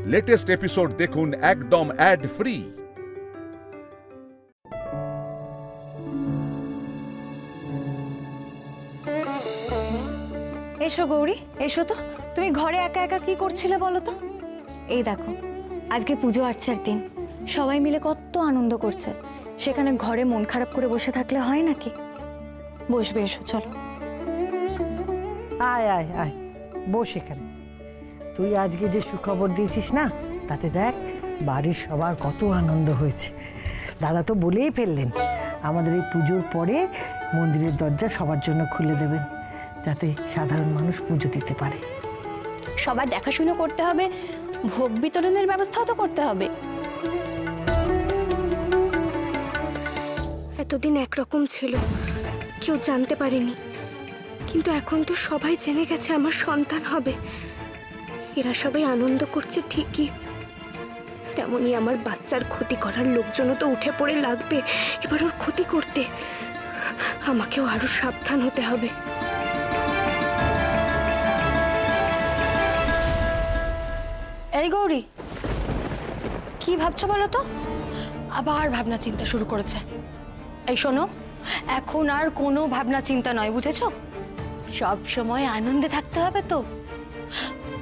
Latest episode দেখুন একদম add free. এসো গৌরী, এসো তো। তুমি ঘরে একা একা কি করছিলে বলো তো? এই দেখো, আজকে পুজো আর্চার দিন, সবাই মিলে কত আনন্দ করছে। সেখানে ঘরে মন খারাপ করে বসে থাকলে হয় নাকি? বসবে, এসো চলো। আয় আয় আয়, বস এখানে। তুই আজকে যে সুখবর দিয়েছিস না, তাতে দেখ বাড়ির সবার কত আনন্দ হয়েছে। দাদা তো বলেই ফেললেন আমাদের এই পুজোর পরে মন্দিরের দরজা সবার জন্য খুলে দেবেন, যাতে সাধারণ মানুষ পুজো দিতে পারে। সবার দেখাশুনো করতে হবে, ভোগ বিতরণের ব্যবস্থাও তো করতে হবে। এতদিন একরকম ছিল, কেউ জানতে পারেনি, কিন্তু এখন তো সবাই জেনে গেছে আমার সন্তান হবে। এরা সবাই আনন্দ করছে ঠিকই, তেমনি আমার বাচ্চার ক্ষতি করার লোকজনও তো উঠে পড়ে লাগবে এবার ওর ক্ষতি করতে। আমাকেও আরো সাবধান হতে হবে। এই গৌরী, কি ভাবছো বলো তো? আবার ভাবনা চিন্তা শুরু করেছে। এই শোনো, এখন আর কোনো ভাবনা চিন্তা নয়, বুঝেছো? সব সময় আনন্দে থাকতে হবে তো।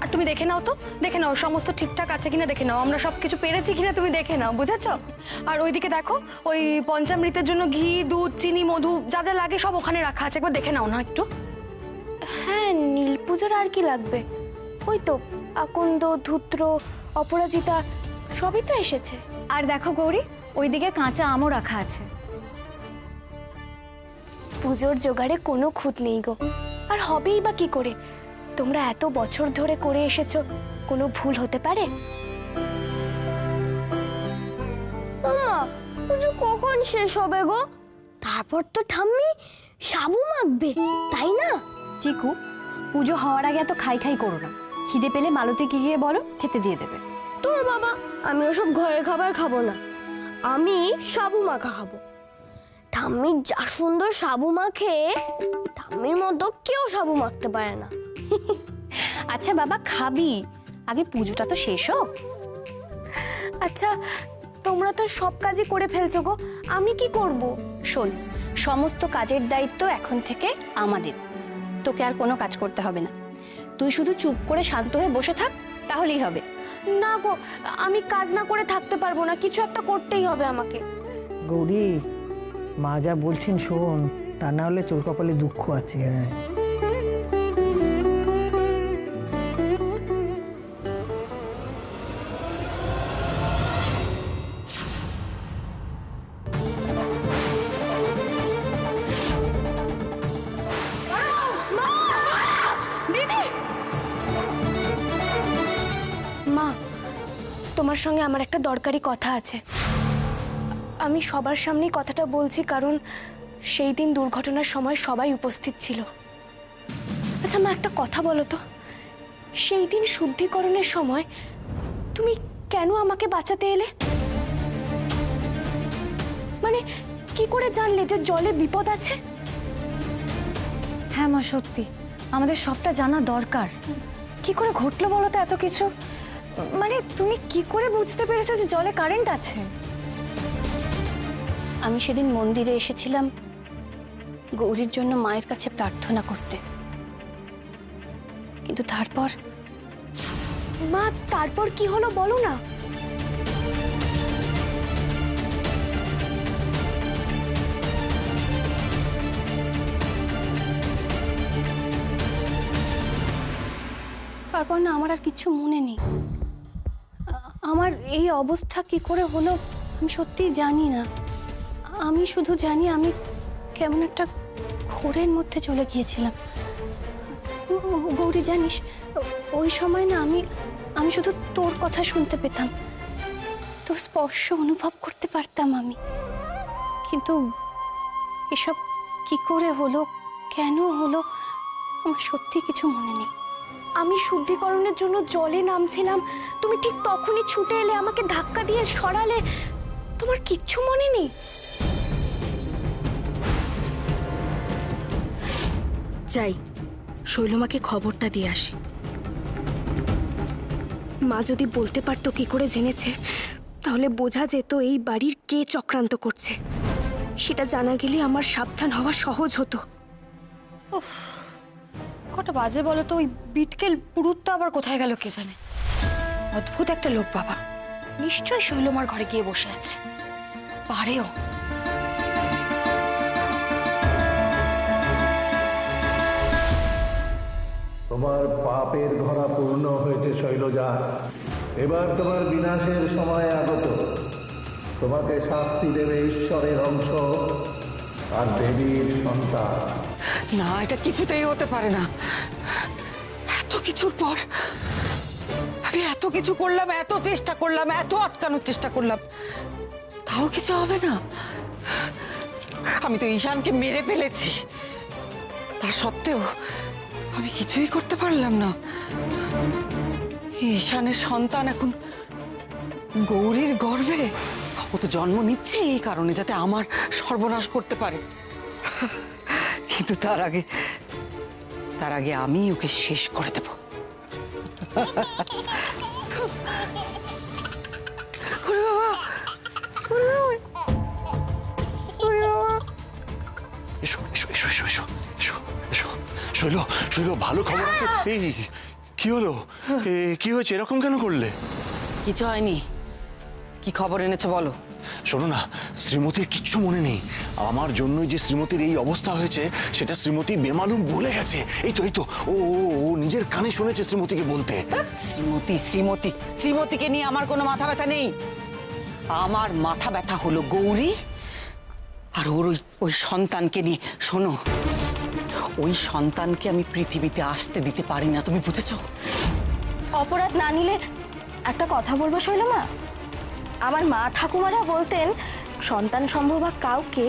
আর তুমি দেখে নাও তো, দেখে নাও সমস্ত ঠিকঠাক আছে কিনা, দেখে নাও আমরা সবকিছু পেরেছি কিনা, তুমি দেখে নাও, বুঝেছো? আর ওইদিকে দেখো, ওই পঞ্চামৃতের জন্য ঘি, দুধ, চিনি, মধু যা যা লাগে সব ওখানে রাখা আছে, একবার দেখে নাও না একটু। হ্যাঁ, নীল পুজোর আর কি লাগবে? ওই তো আকন্দ, ধূত্র, অপরাজিতা সবই তো এসেছে। আর দেখো গৌরী, ওইদিকে কাঁচা আমও রাখা আছে। পুজোর জোগাড়ে কোনো খুঁত নেই গো, আর হবেই বা কি করে? তোমরা এত বছর ধরে করে এসেছো, কোনো ভুল হতে পারে? পুজো কখন শেষ হবে গো? তারপর তো ঠাম্মি সাবু মাখবে, তাই না? চিকু, পুজো হওয়ার আগে এত খাই খাই করো না। খিদে পেলে মালতীকে গিয়ে বলো, খেতে দিয়ে দেবে। তোর বাবা, আমি ওসব ঘরের খাবার খাবো না, আমি সাবু মাখা খাবো। ঠাম্মি যা সুন্দর সাবু মাখে, ঠাম্মির মতো কেউ সাবু মাখতে পারে না। আচ্ছা বাবা, খাবি, আগে পুজোটা তো শেষ হোক। আচ্ছা, তোমরা তো সব কাজই করে ফেলছো গো, আমি কি করব? শোন, সমস্ত কাজের দায়িত্ব এখন থেকে আমাদের। তোকে আর কোনো কাজ করতে হবে না, তুই শুধু চুপ করে শান্ত হয়ে বসে থাক, তাহলেই হবে। না গো, আমি কাজ না করে থাকতে পারবো না, কিছু একটা করতেই হবে আমাকে। গৌরী, মা যা বলছেন শোন, তা না হলে তোর কপালে দুঃখ আছে। হ্যাঁ, মা, তোমার সঙ্গে আমার একটা দরকারি কথা আছে। আমি সবার সামনেই কথাটা বলছি, কারণ সেই দিন দুর্ঘটনার সময় সবাই উপস্থিত ছিল। আচ্ছা মা, একটা কথা বলো তো, সেই দিন শুদ্ধিকরণের সময় তুমি কেন আমাকে বাঁচাতে এলে? মানে কি করে জানলে যে জলে বিপদ আছে? হ্যাঁ মা, সত্যি আমাদের সবটা জানা দরকার। কি করে ঘটলো বলো তো এত কিছু? মানে তুমি কি করে বুঝতে পেরেছো যে জলে কারেন্ট আছে? আমি সেদিন মন্দিরে এসেছিলাম গৌরীর জন্য মায়ের কাছে প্রার্থনা করতে, কিন্তু তারপর মা, তারপর কি হলো বলো না। তারপর না আমার আর কিছু মনে নেই। আমার এই অবস্থা কি করে হলো আমি সত্যিই জানি না। আমি শুধু জানি আমি কেমন একটা ঘোরের মধ্যে চলে গিয়েছিলাম। গৌরী জানিস, ওই সময় না আমি শুধু তোর কথা শুনতে পেতাম, তোর স্পর্শ অনুভব করতে পারতাম আমি। কিন্তু এসব কি করে হলো, কেন হলো, আমার সত্যি কিছু মনে নেই। আমি শুদ্ধিকরণের জন্য জলে নামছিলাম, তুমি ঠিক তখনই ছুটে এলে, আমাকে ধাক্কা দিয়ে সরালে। তোমার কিচ্ছু মনে নেই? যাই, শৈলমাকে খবরটা দিয়ে আসি। মা যদি বলতে পারতো কি করে জেনেছে, তাহলে বোঝা যেত এই বাড়ির কে চক্রান্ত করছে। সেটা জানা গেলে আমার সাবধান হওয়া সহজ হতো। কটা বাজে বলো তো? ওই বিটকেল পুরুতটা আবার কোথায় গেল কে জানে। অদ্ভুত একটা লোক বাবা, নিশ্চয়ই শৈলমার ঘরে গিয়ে বসে আছে। পারেও। তোমার পাপের ঘোড়া পূর্ণ হয়েছে শৈলজা। এবার তোমার বিনাশের সময় আগত। তোমাকে শাস্তি দেবে ঈশ্বরের অংশ আর দেবীর সন্তান। না, এটা কিছুতেই হতে পারে না। এত কিছুর পর আমি এত কিছু করলাম, এত চেষ্টা করলাম, এত আটকানোর চেষ্টা করলাম, তাও কিছু হবে না। আমি তো ঈশানকে মেরে ফেলেছি, তা সত্ত্বেও আমি কিছুই করতে পারলাম না। ঈশানের সন্তান এখন গৌরীর গর্ভে। ও তো জন্ম নিচ্ছে এই কারণে যাতে আমার সর্বনাশ করতে পারে, কিন্তু তার আগে আমি ওকে শেষ করে দেব। এসো এসো এসো এসো এসো এসো এসো। শৈল, ভালো খবর আছে। এই কি হলো? কি হয়েছে? এরকম কেন করলে? কিছু হয়নি। কি খবর এনেছো বলো? শোনো না, শ্রীমতীর কিচ্ছু মনে নেই। আমার জন্যই যে শ্রীমতীর এই অবস্থা হয়েছে সেটা শ্রীমতী বেমালুম ভুলে গেছে। এই তো ও নিজের কানে শুনেছে শ্রীমতীকে বলতে। শ্রীমতীকে নিয়ে আমার কোনো মাথা ব্যথা নেই। আমার মাথা ব্যথা হলো গৌরী আর ওর ওই সন্তানকে নিয়ে। শোনো, ওই সন্তানকে আমি পৃথিবীতে আসতে দিতে পারি না, তুমি বুঝেছো? অপরাধ না নিলে একটা কথা বলবো শৈলমা। আমার মা ঠাকুমারা বলতেন সন্তান সম্ভবা কাউকে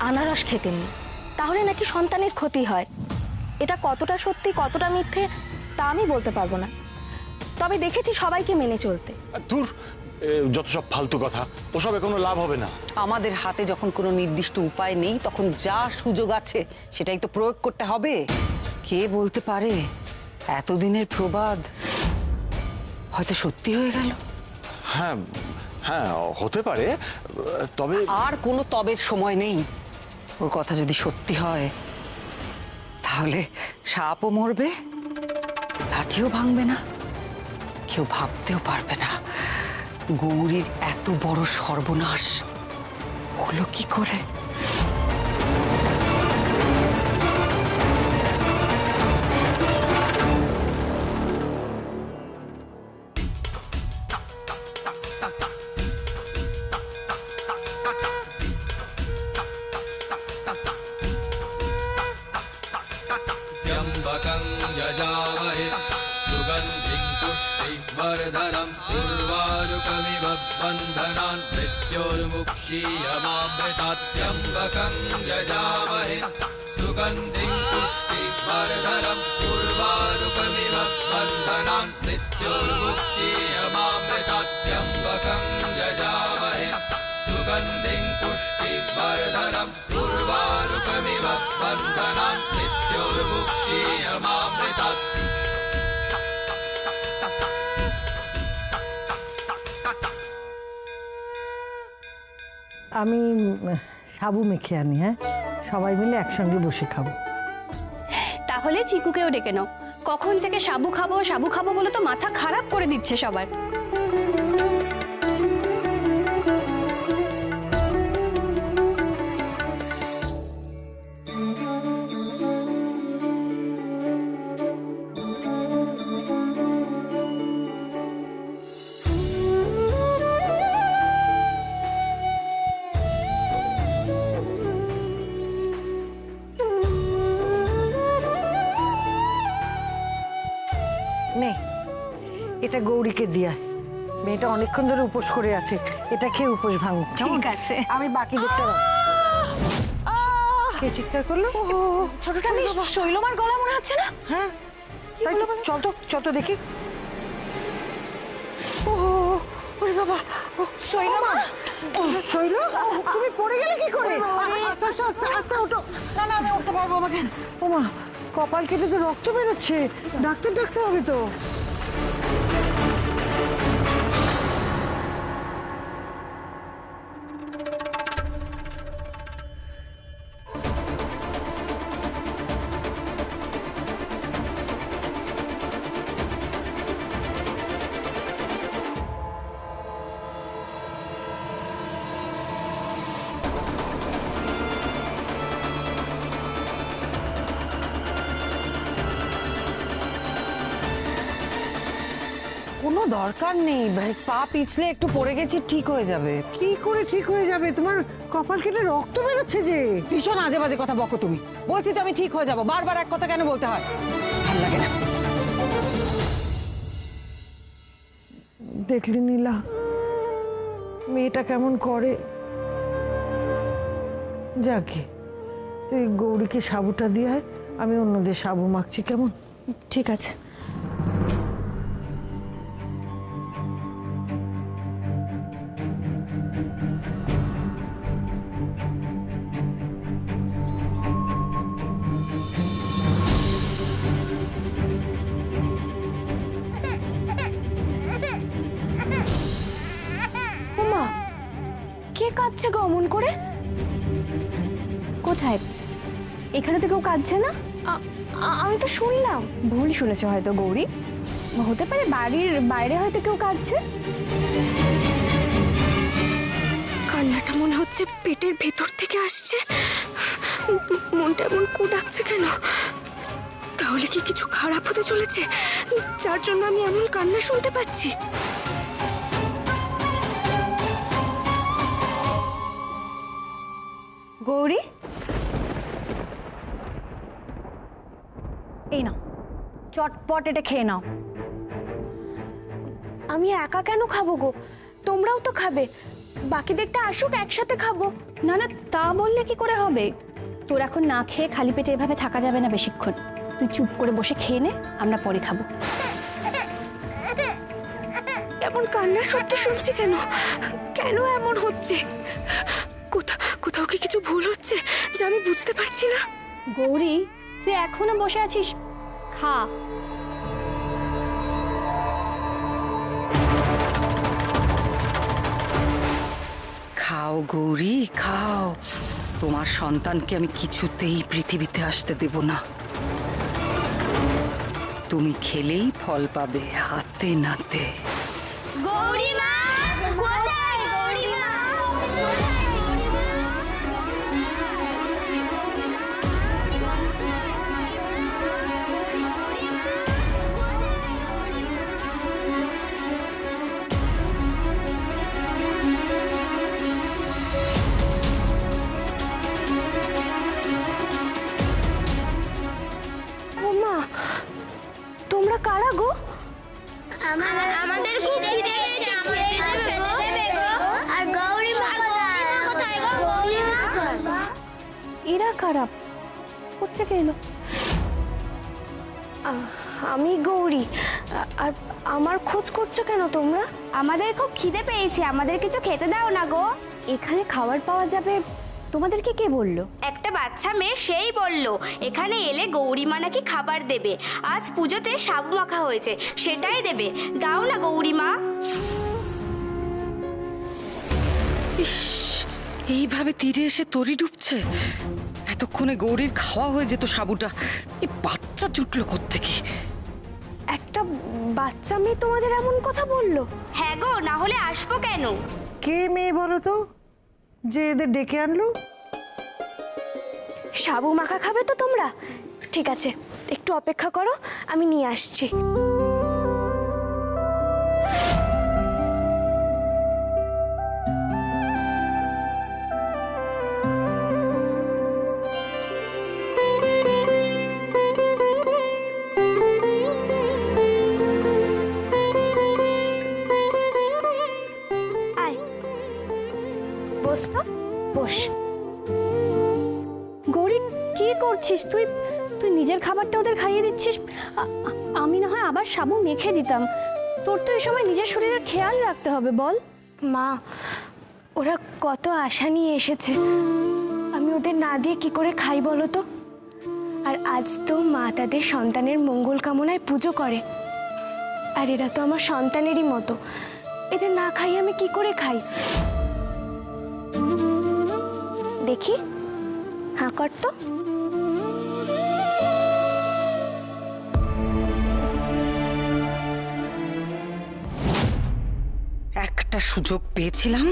আনারস খেতে নেই, তাহলে নাকি সন্তানের ক্ষতি হয়। এটা কতটা সত্যি কতটা মিথ্যে তা আমি বলতে পারবো না, তবে দেখেছি সবাইকে মেনে চলতে। দূর, যত সব ফালতু কথা, ওসবে কোনো লাভ হবে না। আমাদের হাতে যখন কোনো নির্দিষ্ট উপায় নেই তখন যা সুযোগ আছে সেটাই তো প্রয়োগ করতে হবে। কে বলতে পারে এতদিনের প্রবাদ হয়তো সত্যি হয়ে গেল। হ্যাঁ হ্যাঁ, হতে পারে, তবে আর কোনো তবের সময় নেই। ওর কথা যদি সত্যি হয় তাহলে সাপও মরবে, লাঠিও ভাঙবে না, কেউ ভাবতেও পারবে না গৌরীর এত বড় সর্বনাশ হলো কি করে। त्र्यम्बकं यजामहे सुगन्धिं पुष्टिवर्धनं उर्वारुकमिव बन्धनान् मृत्योर्मुक्षीयमामृतात्। त्र्यम्बकं यजामहे सुगन्धिं पुष्टिवर्धनं उर्वारुकमिव बन्धनान् मृत्योर्मुक्षीयमामृतात्। त्र्यम्बकं यजामहे सुगन्धिं पुष्टिवर्धनं उर्वारुकमिव बन्धनान् मृत्योर्मुक्षीयमामृतात्। আমি সাবু মেখে আনি। হ্যাঁ, সবাই মিলে একসঙ্গে বসে খাবো। তাহলে চিকুকেও ডেকে নাও। কখন থেকে সাবু খাবো বলে তো মাথা খারাপ করে দিচ্ছে সবার। নে, এটা গৌরীকে দিয়া। মেয়েটা অনেকক্ষণ ধরে উপোস করে আছে, এটা খেয়ে উপোস ভাঙুক। ঠিক আছে। আমি বাকি দিকটা কে চিৎকার করলো? ছোটটা বেশ শৈলমার গলা মনে হচ্ছে না? হ্যাঁ, তাই চত দেখি। ওরে বাবা, শৈলমা, শৈল, তুমি পড়ে গেলে কি করে? আস্তে ওঠো। না না, আমি উঠতে পারবো। আমাকে ওমা, কপাল কেটে তো রক্ত বেরোচ্ছে, ডাক্তার ডাকতে হবে তো। দরকার নেই, পা পিছলে একটু পড়ে গেছি, ঠিক হয়ে যাবে। কি করে ঠিক হয়ে যাবে? তোমার কপাল কেটে রক্ত বেরোচ্ছে যে। ভীষণ আজে বাজে কথা বকো তুমি। বলছি তো আমি ঠিক হয়ে যাব, বারবার এক কথা কেন বলতে হয়? ভাল লাগে না। দেখলি নীলা, মেয়েটা কেমন করে। যাকে তুই গৌরীকে সাবুটা দিয়ে আয়, আমি অন্যদের সাবু মাখছি, কেমন? ঠিক আছে। ওমা, কে কাঁদছে গো অমন করে? কোথায়? এখানে তো কেউ কাঁদছে না। আমি তো শুনলাম। ভুল শুনেছো হয়তো গৌরী, হতে পারে বাড়ির বাইরে হয়তো কেউ কাঁদছে। কান্নাটা মনে হচ্ছে পেটের ভেতর থেকে আসছে। মনটা এমন ডাকছে কেন? তাহলে কি কিছু খারাপ হতে চলেছে, যার জন্য আমি এমন কান্না শুনতে পাচ্ছি? গৌরী, এই নাও, চটপট এটা খেয়ে নাও। আমি একা কেন খাবো গো? তোমরাও তো খাবে। বাকিদেরটা আসুক, একসাথে খাবো। না না, তা বললে কি করে হবে? তোর এখন না খেয়ে খালি পেটে এভাবে থাকা যাবে না বেশিক্ষণ। তুই চুপ করে বসে খেয়ে নে, আমরা পরে খাবো। এমন কান্নার শব্দ শুনছি কেন? কেন এমন হচ্ছে? কোথাও কি কিছু ভুল হচ্ছে যা আমি বুঝতে পারছি না? গৌরী, তুই এখনো বসে আছিস? খা। খাও গৌরী, খাও। তোমার সন্তানকে আমি কিছুতেই পৃথিবীতে আসতে দেব না। তুমি খেলেই ফল পাবে হাতে নাতে। গৌরী মা কোথায়? গৌরী মা ওমা, তোমরা কারা গো? আমাদের খুব খিদে পেয়েছে, আমাদের দেবে গো। আর গৌরী মা কোথায় গো? গৌরী মা এরা কারা? কোত্থেকে এলো? আমি গৌরী। আর আমার খোঁজ করছো কেন তোমরা? আমাদের খুব খিদে পেয়েছে, আমাদের কিছু খেতে দাও না গো। এখানে খাবার পাওয়া যাবে, তোমাদেরকে কে বললো? একটা বাচ্চা মেয়ে সেই বলল এখানে এলে গৌরীমা নাকি খাবার দেবে। আজ পুজোতে সাবু মাখা হয়েছে, সেটাই দেবে। দাও না গৌরীমা। ইস, এইভাবে তীরে এসে তরি ডুবছে। এতক্ষণে গৌরীর খাওয়া হয়ে যেত সাবুটা। এই বাচ্চা জুটলো কোত্থেকে? একটা বাচ্চা মেয়ে তোমাদের এমন কথা বললো? হ্যাঁ গো, না হলে আসবো কেন? কে মেয়ে বলো তো, যে এদের ডেকে আনলো? সাবু মাখা খাবে তো তোমরা? ঠিক আছে, একটু অপেক্ষা করো, আমি নিয়ে আসছি। আয়, বস তো, বস। গৌরী, কি করছিস তুই? তুই নিজের খাবারটা ওদের খাইয়ে দিচ্ছিস। আমি না হয় আবার সাবু মেখে দিতাম। তোর তো এই সময় নিজের শরীরের খেয়াল রাখতে হবে, বল। মা, ওরা কত আশা নিয়ে এসেছে, আমি ওদের না দিয়ে কি করে খাই বলো তো? আর আজ তো মা তাদের সন্তানের মঙ্গল কামনায় পুজো করে, আর এরা তো আমার সন্তানেরই মতো। এদের না খাই আমি কি করে খাই? দেখি, হাঁ কর তো। একটা সুযোগ পেয়েছিলাম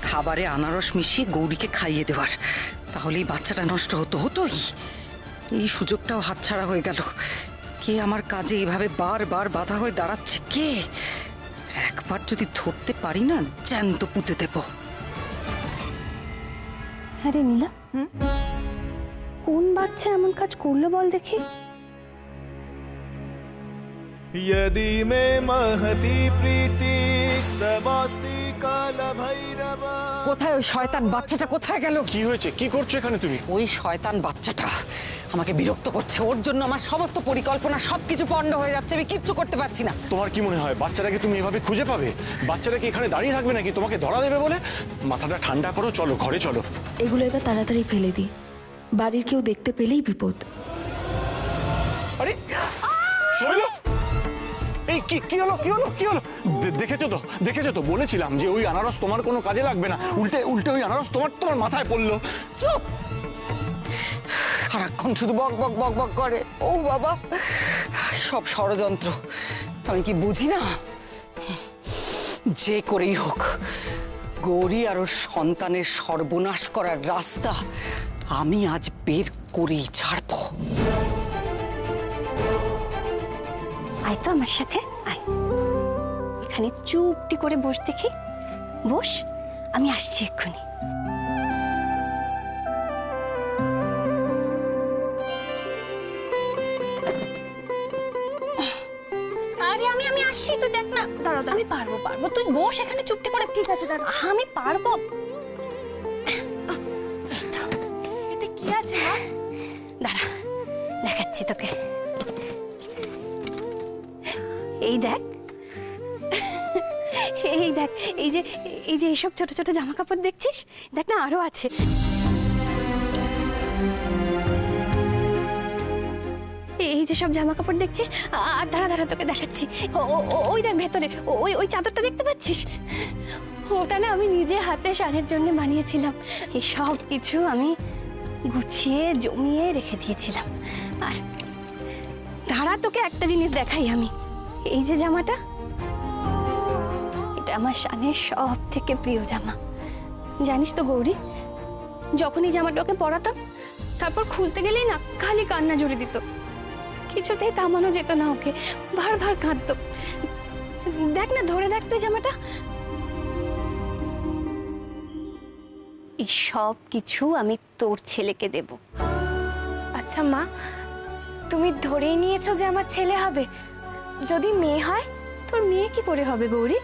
খাবারে আনারস মিশিয়ে গৌরীকে খাইয়ে দেওয়ার, তাহলে এই বাচ্চাটা নষ্ট হতোই। এই সুযোগটাও হাতছাড়া হয়ে গেল। কে আমার কাজে এভাবে বারবার বাধা হয়ে দাঁড়াচ্ছে? কে? আবার যদি ধরতে পারি না, জ্যান্ত পুঁতে দেব। হ্যাঁ রে নীলা, কোন বাচ্চা এমন কাজ করলো বল দেখি? यदि मे महती प्रीतिस्तवास्ति काल भैरव। কোথায় ওই শয়তান বাচ্চাটা? কোথায় গেল? কি হয়েছে? কি করছো এখানে তুমি? ওই শয়তান বাচ্চাটা আমাকে বিরক্ত করছে। ওর জন্য আমার সমস্ত পরিকল্পনা সবকিছু পণ্ড হয়ে যাচ্ছে। আমি কিচ্ছু করতে পারছি না। তোমার কি মনে হয় বাচ্চাটাকে তুমি এভাবে খুঁজে পাবে? বাচ্চাটা কি এখানে দাঁড়িয়ে থাকবে নাকি তোমাকে ধরা দেবে বলে? মাথাটা ঠান্ডা করো, চলো ঘরে চলো। এগুলো এবার তাড়াতাড়ি ফেলে দিই, বাড়ির কেউ দেখতে পেলেই বিপদ। আরে শৈল, এই কি কি হলো? কি হলো? কি হলো? দেখেছো তো বলেছিলাম যে ওই আনারস তোমার কোনো কাজে লাগবে না। উল্টে উল্টে ওই আনারস তোমার মাথায় পড়লো। চুপ! সারাক্ষণ শুধু বক বক বক বক করে। ও বাবা, সব ষড়যন্ত্র। আমি কি বুঝি না? যে করেই হোক গৌরী আর ওর সন্তানের সর্বনাশ করার রাস্তা আমি আজ বের করেই ছাড়বো। আয় তো আমার সাথে, আয়। এখানে চুপটি করে বস দেখি। বস, আমি আসছি এক্ষুনি। আরে আমি আসছি, তুই দেখ না। দাঁড়া, আমি পারবো। তুই বস এখানে চুপটি করে। ঠিক আছে, দাঁড়া, আমি পারবো। এতে কি আছে মা? দাঁড়া, দেখাচ্ছি তোকে। এই দেখ, এই যে এইসব ছোট ছোট জামা কাপড় দেখছিস, দেখ না আরো আছে। এই যে সব জামা কাপড় দেখছিস, আর দাঁড়া তোকে দেখাচ্ছি। ওই দেখ ভেতরে, ওই চাদরটা দেখতে পাচ্ছিস? ওটা না আমি নিজে হাতে শাড়ির জন্য বানিয়েছিলাম। এই সব কিছু আমি গুছিয়ে জমিয়ে রেখে দিয়েছিলাম। আর দাঁড়া, তোকে একটা জিনিস দেখাই আমি। এই যে জামাটা, এটা আমার শানের সব থেকে প্রিয় জামা। জানিস তো গৌরী, যখন এই জামাটা ওকে পরাতাম, তারপর খুলতে গেলেই না খালি কান্না জড়িয়ে দিত। কিছুতেই থামানো যেত না ওকে, বারবার কাঁদতো। দেখ না, ধরে দেখ তুই জামাটা। এই সব কিছু আমি তোর ছেলেকে দেব। আচ্ছা মা, তুমি ধরেই নিয়েছো যে আমার ছেলে হবে। যদি মেয়ে হয়? তোর মেয়ে কি করে হবে গৌরী?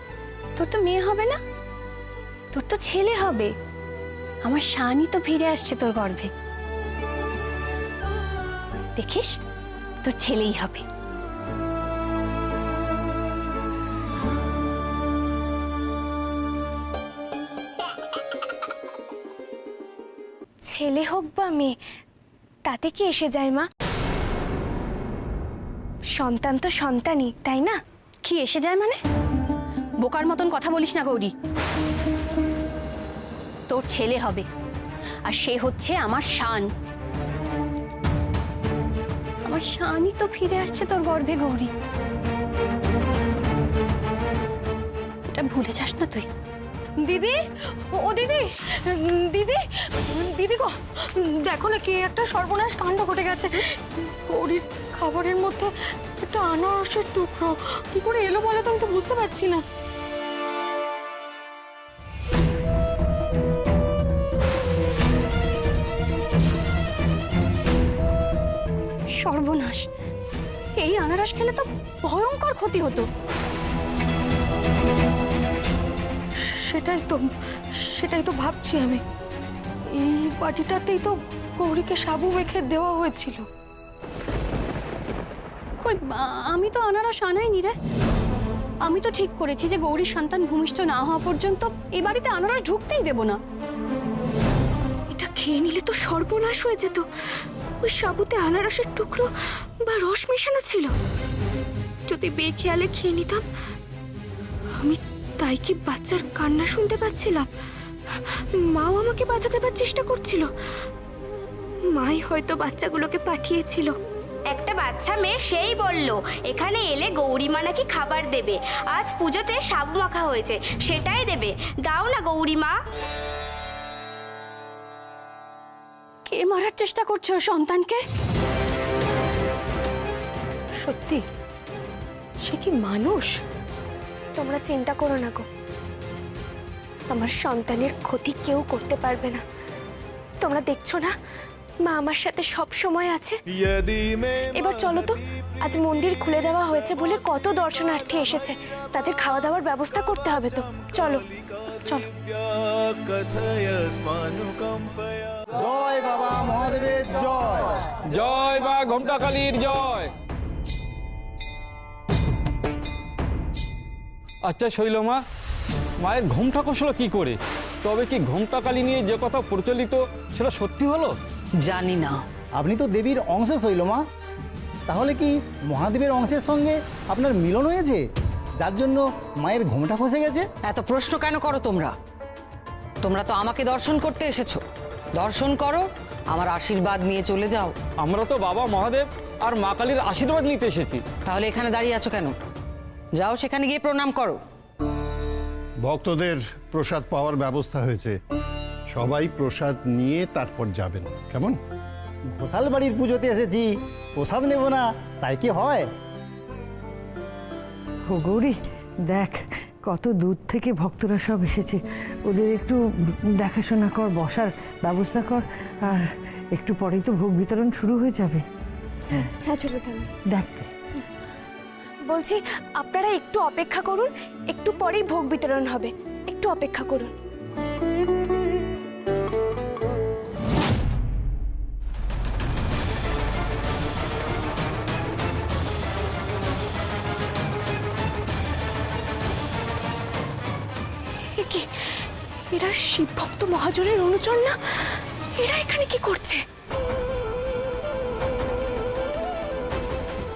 তোর তো মেয়ে হবে না, তোর তো ছেলে হবে। আমার শানই তো ফিরে আসছে তোর গর্ভে। দেখিস, তোর ছেলেই হবে। ছেলে হোক বা মেয়ে, তাতে কি এসে যায় মা? সন্তান তো সন্তানই, তাই না? কি এসে যায় মানে? বোকার মতন কথা বলিস না গৌরী। তোর ছেলে হবে, আর সে হচ্ছে আমার শান। আমার শানই তো ফিরে আসছে তোর গর্ভে গৌরী। এটা ভুলে যাস না তুই। দিদি, ও দিদি, দিদি, দিদি গো, দেখো না কি একটা সর্বনাশ কাণ্ড ঘটে গেছে। গৌরীর খাবারের মধ্যে একটা আনারসের টুকরো কি করে এলো বলে তো আমি তো বুঝতে পারছি না। সর্বনাশ! এই আনারস খেলে তো ভয়ঙ্কর ক্ষতি হতো। সেটাই তো ভাবছি আমি। এই বাটিটাতেই তো গৌরীকে সাবু মেখে দেওয়া হয়েছিল। কই, আমি তো আনারস আনাইনি রে। আমি তো ঠিক করেছি যে গৌরীর সন্তান ভূমিষ্ঠ না হওয়া পর্যন্ত এই বাড়িতে আনারস ঢুকতেই দেব না। এটা খেয়ে নিলে তো সর্বনাশ হয়ে যেত। ওই সাবুতে আনারসের টুকরো বা রস মেশানো ছিল। যদি বেখেয়ালে খেয়ে নিতাম, আমি তাই কি বাচ্চার কান্না শুনতে পাচ্ছিলাম? মাও আমাকে বাঁচাতে চেষ্টা করছিল। মাই হয়তো বাচ্চাগুলোকে পাঠিয়েছিল। একটা বাচ্চা মেয়ে সেই বলল এখানে এলে গৌরীমা নাকি খাবার দেবে। আজ পুজোতে সাবু মাখা হয়েছে, সেটাই দেবে। দাও না গৌরীমা। কে মারার চেষ্টা করছে ওর সন্তানকে? সত্যি সে কি মানুষ? তোমরা চিন্তা করো না গো, আমার সন্তানের ক্ষতি কেউ করতে পারবে না। তোমরা দেখছো না মা আমার সাথে সব সময় আছে। এবার চলো তো, আজ মন্দির খুলে দেওয়া হয়েছে বলে কত দর্শনার্থী এসেছে, তাদের খাওয়া দাওয়ার ব্যবস্থা করতে হবে তো। চলো চলো। জয় বাবা মহাদেবের জয়। জয় মা ঘোমটা কালীর জয়। আচ্ছা শৈলমা, মায়ের ঘোমটা কষলো কি করে? তবে কি ঘোমটা কালী নিয়ে যে কথা প্রচলিত সেটা সত্যি হলো? জানি না। আপনি তো দেবীর অংশ শৈলমা, তাহলে কি মহাদেবের অংশের সঙ্গে আপনার মিলন হয়েছে, যার জন্য মায়ের ঘোমটা খসে গেছে? এত প্রশ্ন কেন করো তোমরা? তোমরা তো আমাকে দর্শন করতে এসেছো, দর্শন করো, আমার আশীর্বাদ নিয়ে চলে যাও। আমরা তো বাবা মহাদেব আর মা কালীর আশীর্বাদ নিতে এসেছি। তাহলে এখানে দাঁড়িয়ে আছো কেন? যাও সেখানে গিয়ে প্রণাম করো। ভক্তদের প্রসাদ পাওয়ার ব্যবস্থা হয়েছে, সবাই প্রসাদ নিয়ে তারপর যাবেন, কেমন? ঘোষাল বাড়ির পুজোতে এসেছি, প্রসাদ নেব না তাই কি হয়? ও গৌরী, দেখ কত দূর থেকে ভক্তরা সব এসেছে, ওদের একটু দেখাশোনা কর, বসার ব্যবস্থা কর, আর একটু পরেই তো ভোগ বিতরণ শুরু হয়ে যাবে। হ্যাঁ চলো ঠাম্মি। দেখ তো। বলছি আপনারা একটু অপেক্ষা করুন, একটু পরেই ভোগ বিতরণ হবে, একটু অপেক্ষা করুন। কি এরা শিব ভক্ত মহাজনের অনুচর না? এরা এখানে কি করছে?